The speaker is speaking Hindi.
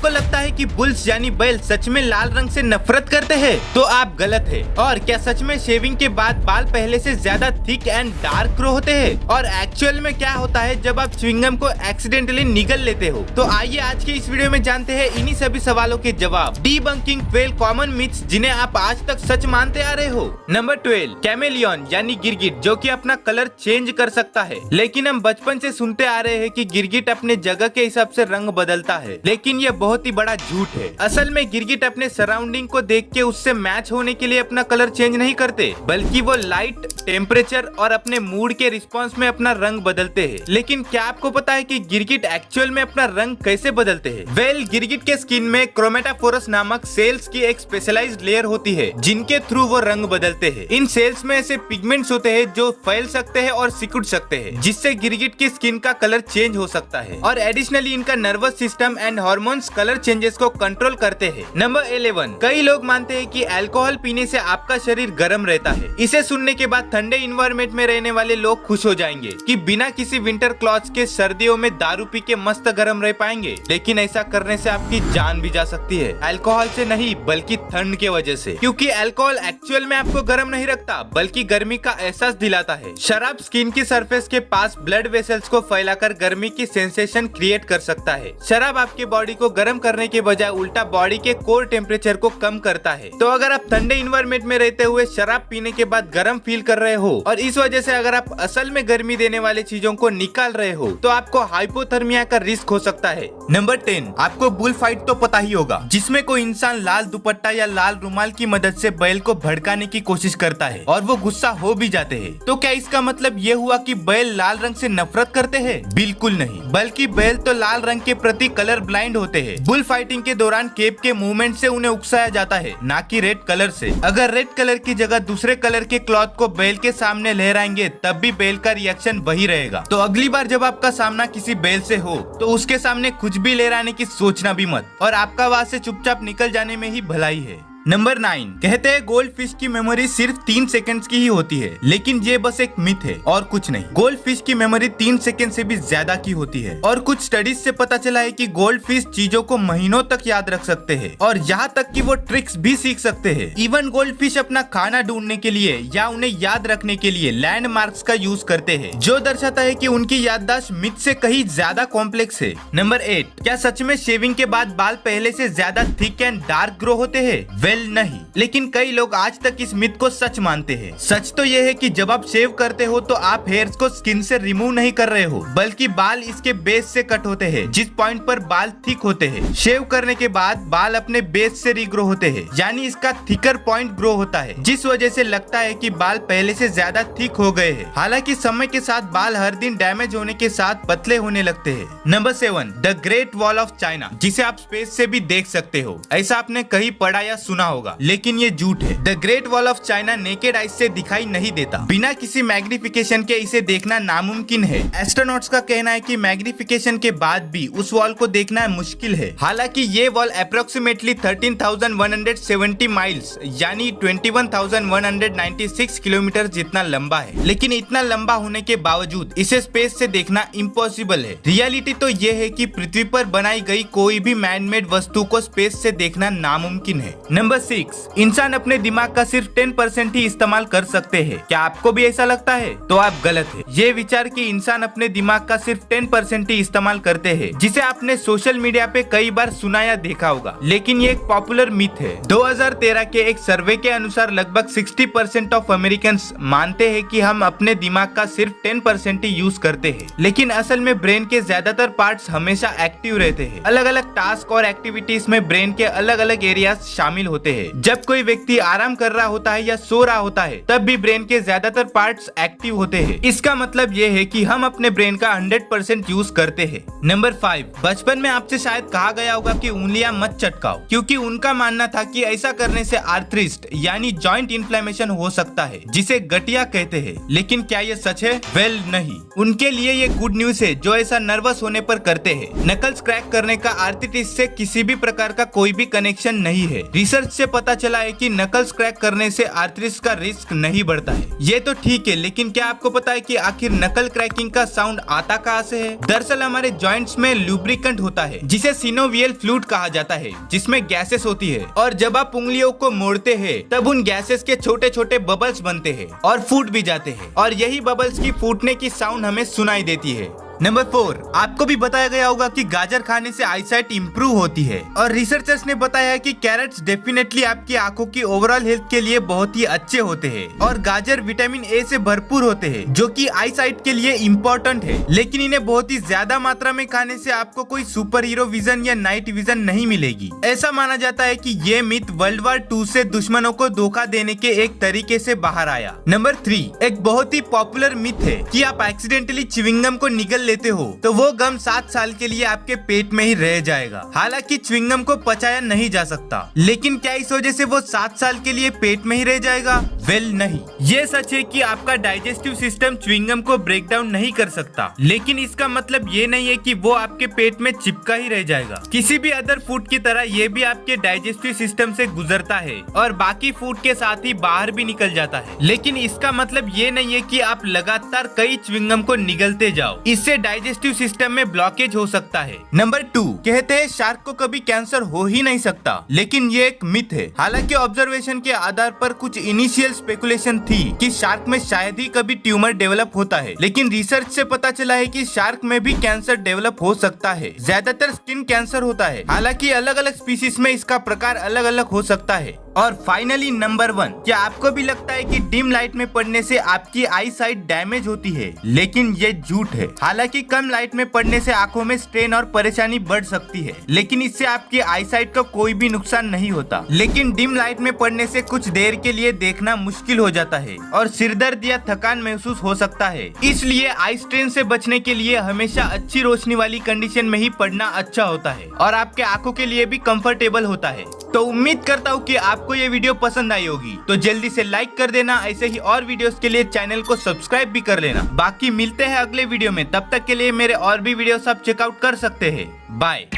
आपको लगता है कि बुल्स यानी बैल सच में लाल रंग से नफरत करते हैं, तो आप गलत है। और क्या सच में शेविंग के बाद बाल पहले से ज्यादा थिक एंड डार्क ग्रो होते हैं? और एक्चुअल में क्या होता है जब आप च्युइंगम को एक्सीडेंटली निगल लेते हो? तो आइए आज के इस वीडियो में जानते हैं इन्हीं सभी सवालों के जवाब। डीबंकिंग 12 कॉमन मिथ्स जिन्हें आप आज तक सच मानते आ रहे हो। नंबर 12, कैमेलियन यानी गिरगिट, जो कि अपना कलर चेंज कर सकता है। लेकिन हम बचपन से सुनते आ रहे हैं कि गिरगिट अपने जगह के हिसाब से रंग बदलता है, लेकिन ये बहुत ही बड़ा झूठ है। असल में गिरगिट अपने सराउंडिंग को देख के उससे मैच होने के लिए अपना कलर चेंज नहीं करते, बल्कि वो लाइट, टेम्परेचर और अपने मूड के रिस्पॉन्स में अपना रंग बदलते हैं। लेकिन क्या आपको पता है कि गिरगिट एक्चुअल में अपना रंग कैसे बदलते हैं? वेल, गिरगिट के स्किन में क्रोमेटाफोरस नामक सेल्स की एक स्पेशलाइज्ड लेयर होती है, जिनके थ्रू वो रंग बदलते हैं। इन सेल्स में ऐसे पिगमेंट्स होते हैं जो फैल सकते हैं और सिकुड़ सकते हैं, जिससे गिरगिट की स्किन का कलर चेंज हो सकता है। और एडिशनली इनका nervous system and hormones colour changes को कंट्रोल करते हैं। नंबर 11, कई लोग मानते हैं कि अल्कोहल पीने से आपका शरीर गर्म रहता है। इसे सुनने के बाद ठंडे इन्वायरमेंट में रहने वाले लोग खुश हो जाएंगे कि बिना किसी विंटर क्लॉथ के सर्दियों में दारू पी के मस्त गर्म रह पाएंगे। लेकिन ऐसा करने से आपकी जान भी जा सकती है। अल्कोहल से नहीं, बल्कि ठंड के वजह से, क्योंकि अल्कोहल एक्चुअल में आपको गर्म नहीं रखता, बल्कि गर्मी का एहसास दिलाता है। शराब स्किन की सरफेस के पास ब्लड वेसल्स को फैलाकर गर्मी की सेंसेशन क्रिएट कर सकता है। शराब आपके बॉडी को गर्म करने के बजाय उल्टा बॉडी के कोर टेम्परेचर को कम करता है। तो अगर आप ठंडे इन्वायरमेंट में रहते हुए शराब पीने के बाद गर्म फील कर रहे हो और इस वजह से अगर आप असल में गर्मी देने वाली चीजों को निकाल रहे हो, तो आपको हाइपोथर्मिया का रिस्क हो सकता है। नंबर 10, आपको बुल फाइट तो पता ही होगा, जिसमें कोई इंसान लाल दुपट्टा या लाल रुमाल की मदद से बैल को भड़काने की कोशिश करता है और वो गुस्सा हो भी जाते हैं। तो क्या इसका मतलब ये हुआ कि बैल लाल रंग से नफरत करते हैं? बिल्कुल नहीं, बल्कि बैल तो लाल रंग के प्रति कलर ब्लाइंड होते हैं। बुल फाइटिंग के दौरान केप के मूवमेंट से उन्हें उकसाया जाता है, ना कि रेड कलर से। अगर रेड कलर की जगह दूसरे कलर के क्लॉथ को बैल के सामने लहराएंगे, तब भी बैल का रिएक्शन वही रहेगा। तो अगली बार जब आपका सामना किसी बैल से हो, तो उसके सामने कुछ भी लहराने की सोचना भी मत, और आपका वहां से चुपचाप निकल जाने में ही भलाई है। नंबर 9, कहते हैं गोल्ड फिश की मेमोरी सिर्फ 3 सेकंड्स की ही होती है, लेकिन ये बस एक मिथ है और कुछ नहीं। गोल्ड फिश की मेमोरी 3 सेकंड से भी ज्यादा की होती है, और कुछ स्टडीज से पता चला है कि गोल्ड फिश चीजों को महीनों तक याद रख सकते हैं, और यहाँ तक कि वो ट्रिक्स भी सीख सकते हैं। इवन गोल्ड फिश अपना खाना ढूंढने के लिए या उन्हें याद रखने के लिए लैंडमार्क्स का यूज करते हैं, जो दर्शाता है कि उनकी याददाश्त मिथ से कहीं ज्यादा कॉम्प्लेक्स है। नंबर 8, क्या सच में शेविंग के बाद बाल पहले से ज्यादा थिक एंड डार्क ग्रो होते हैं? नहीं, लेकिन कई लोग आज तक इस मिथ को सच मानते हैं। सच तो यह है कि जब आप शेव करते हो तो आप हेयर्स को स्किन से रिमूव नहीं कर रहे हो, बल्कि बाल इसके बेस से कट होते हैं, जिस पॉइंट पर बाल थिक होते हैं। शेव करने के बाद बाल अपने बेस से रीग्रो होते हैं, यानी इसका थिकर पॉइंट ग्रो होता है, जिस वजह से लगता है कि बाल पहले से ज्यादा थिक हो गए हैं। हालांकि समय के साथ बाल हर दिन डैमेज होने के साथ पतले होने लगते हैं। Number 7, the great wall of China, जिसे आप स्पेस से भी देख सकते हो। ऐसा आपने कहीं पढ़ा या सुना होगा, लेकिन ये झूठ है। The great wall of China naked eyes से दिखाई नहीं देता। बिना किसी मैग्निफिकेशन के इसे देखना नामुमकिन है। एस्ट्रोनॉट्स का कहना है कि मैग्निफिकेशन के बाद भी उस वॉल को देखना मुश्किल है। हालांकि ये वॉल अप्रोक्सीमेटली 13,170 माइल्स यानी 21,196 किलोमीटर जितना लंबा है, लेकिन इतना लंबा होने के बावजूद इसे स्पेस से देखना इम्पॉसिबल है। रियलिटी तो ये है कि पृथ्वी पर बनाई गई कोई भी मैनमेड वस्तु को स्पेस से देखना नामुमकिन है। नंबर 6, इंसान अपने दिमाग का सिर्फ 10% ही इस्तेमाल कर सकते हैं। क्या आपको भी ऐसा लगता है? तो आप गलत है। ये विचार कि इंसान अपने दिमाग का सिर्फ 10% ही इस्तेमाल करते हैं, जिसे आपने सोशल मीडिया पे कई बार सुना या देखा होगा, लेकिन ये एक पॉपुलर मिथ है। 2013 के एक सर्वे के अनुसार लगभग 60% ऑफ अमेरिकन मानते हैं कि हम अपने दिमाग का सिर्फ 10% ही यूज करते हैं, लेकिन असल में ब्रेन के ज्यादातर पार्ट्स हमेशा एक्टिव रहते हैं। अलग अलग टास्क और एक्टिविटीज में ब्रेन के अलग अलग एरियाज शामिल होते हैं। जब कोई व्यक्ति आराम कर रहा होता है या सो रहा होता है, तब भी ब्रेन के ज्यादातर पार्ट्स एक्टिव होते हैं। इसका मतलब ये है कि हम अपने ब्रेन का 100% यूज करते हैं। नंबर 5, बचपन में आपसे शायद कहा गया होगा कि उंगलियां मत चटकाओ, क्योंकि उनका मानना था कि ऐसा करने से आर्थरिस्ट यानी जॉइंट इन्फ्लेमेशन हो सकता है, जिसे गठिया कहते हैं। लेकिन क्या ये सच है? वेल नहीं, उनके लिए ये गुड न्यूज है जो ऐसा नर्वस होने पर करते हैं। नकल्स क्रैक करने का आर्थराइटिस से किसी भी प्रकार का कोई भी कनेक्शन नहीं है। रिसर्च रिसर्च से पता चला है कि नकल्स क्रैक करने से आर्थराइटिस का रिस्क नहीं बढ़ता है। ये तो ठीक है, लेकिन क्या आपको पता है कि आखिर नकल क्रैकिंग का साउंड आता कहाँ से है? दरअसल हमारे जॉइंट्स में लुब्रिकेंट होता है जिसे सिनोवियल फ्लूइड कहा जाता है, जिसमें गैसेस होती है, और जब आप उंगलियों को मोड़ते हैं तब उन गैसेस के छोटे छोटे बबल्स बनते हैं और फूट भी जाते हैं, और यही बबल्स की फूटने की साउंड हमें सुनाई देती है। नंबर 4, आपको भी बताया गया होगा कि गाजर खाने से आईसाइट इंप्रूव होती है, और रिसर्चर्स ने बताया है कि कैरेट्स डेफिनेटली आपकी आंखों की ओवरऑल हेल्थ के लिए बहुत ही अच्छे होते हैं, और गाजर विटामिन ए से भरपूर होते हैं जो कि आईसाइट के लिए इम्पोर्टेंट है। लेकिन इन्हें बहुत ही ज्यादा मात्रा में खाने से आपको कोई सुपर हीरो विजन या नाइट विजन नहीं मिलेगी। ऐसा माना जाता है कि ये मिथ वर्ल्ड वॉर 2 से दुश्मनों को धोखा देने के एक तरीके से बाहर आया। नंबर 3, एक बहुत ही पॉपुलर मिथ है कि आप एक्सीडेंटली च्युइंगम को निगल लेते हो तो वो गम 7 साल के लिए आपके पेट में ही रह जाएगा। हालांकि च्युइंगम को पचाया नहीं जा सकता, लेकिन क्या इस वजह से वो 7 साल के लिए पेट में ही रह जाएगा? वेल नहीं, ये सच है कि आपका डाइजेस्टिव सिस्टम च्युइंगम को ब्रेक डाउन नहीं कर सकता, लेकिन इसका मतलब ये नहीं है कि वो आपके पेट में चिपका ही रह जाएगा। किसी भी अदर फूड की तरह ये भी आपके डाइजेस्टिव सिस्टम से गुजरता है और बाकी फूड के साथ ही बाहर भी निकल जाता है। लेकिन इसका मतलब ये नहीं है कि आप लगातार कई च्युइंगम को निगलते जाओ, इससे डाइजेस्टिव सिस्टम में ब्लॉकेज हो सकता है। नंबर 2, कहते हैं शार्क को कभी कैंसर हो ही नहीं सकता, लेकिन ये एक मिथ है। हालांकि ऑब्जर्वेशन के आधार पर कुछ इनिशियल स्पेकुलेशन थी कि शार्क में शायद ही कभी ट्यूमर डेवलप होता है, लेकिन रिसर्च से पता चला है कि शार्क में भी कैंसर डेवलप हो सकता है। ज्यादातर स्किन कैंसर होता है, हालांकि अलग अलग स्पीसीज में इसका प्रकार अलग अलग हो सकता है। और फाइनली नंबर 1, क्या आपको भी लगता है कि डिम लाइट में पढ़ने से आपकी आई साइट डैमेज होती है? लेकिन ये झूठ है। हालांकि कम लाइट में पढ़ने से आंखों में स्ट्रेन और परेशानी बढ़ सकती है, लेकिन इससे आपकी आई साइट का कोई भी नुकसान नहीं होता। लेकिन डिम लाइट में पढ़ने से कुछ देर के लिए देखना मुश्किल हो जाता है और सिरदर्द या थकान महसूस हो सकता है। इसलिए आई स्ट्रेन से बचने के लिए हमेशा अच्छी रोशनी वाली कंडीशन में ही पढ़ना अच्छा होता है और आपके आंखों के लिए भी कंफर्टेबल होता है। तो उम्मीद करता हूँ कि आपको ये वीडियो पसंद आई होगी, तो जल्दी से लाइक कर देना। ऐसे ही और वीडियोस के लिए चैनल को सब्सक्राइब भी कर लेना। बाकी मिलते हैं अगले वीडियो में, तब तक के लिए मेरे और भी वीडियोस आप चेकआउट कर सकते हैं। बाय।